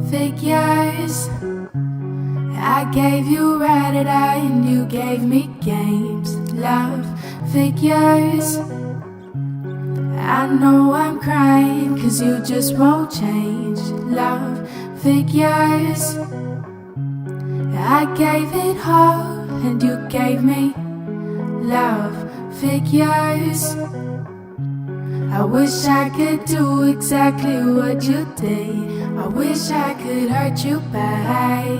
figures. I gave you rabbit eye and you gave me games. Love figures. I know I'm crying cause you just won't change. Love figures. I gave it heart and you gave me love figures. I wish I could do exactly what you did. I wish I could hurt you back.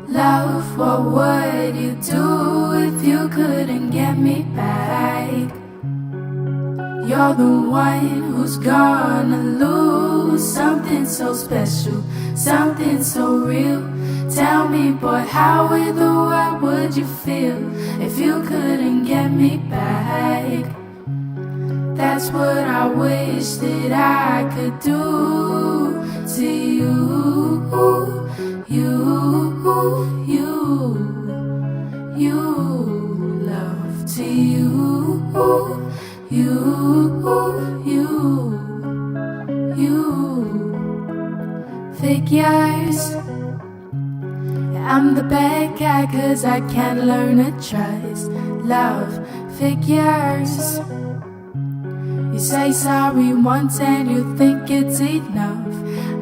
Love, what would you do if you couldn't get me back? You're the one who's gonna lose something so special, something so real. Tell me, boy, how in the world would you feel if you couldn't get me back? That's what I wish that I could do to you, love to you, figures. I'm the bad guy cause I can't learn to trust. Love figures. You say sorry once and you think it's enough.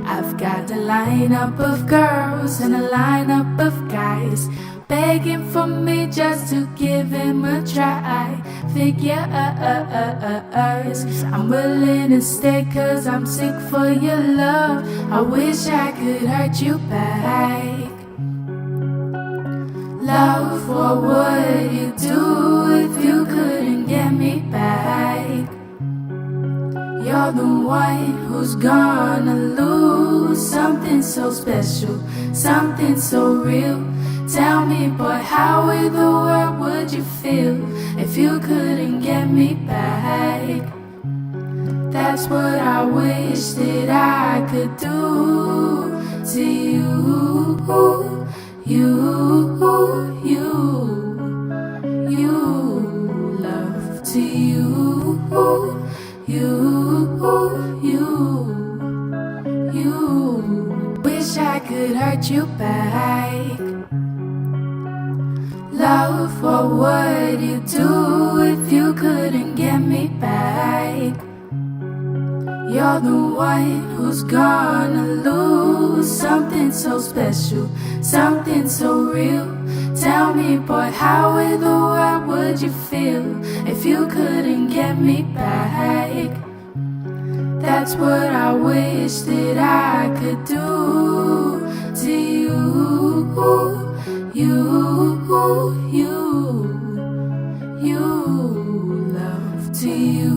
I've got a lineup of girls and a lineup of guys begging for me just to give him a try. Figures. I'm willing to stay cause I'm sick for your love. I wish I could hurt you back. Love, what would you do if you couldn't get me back? You're the one who's gonna lose something so special, something so real. Tell me, boy, how in the world would you feel if you couldn't get me back? That's what I wish that I could do to you, love to you, wish I could hurt you back. Love, what would you do if you couldn't get me back? You're the one who's gonna lose something so special, something so real. Tell me, boy, how in the world would you feel if you couldn't get me back? That's what I wish that I could do to you, love to you,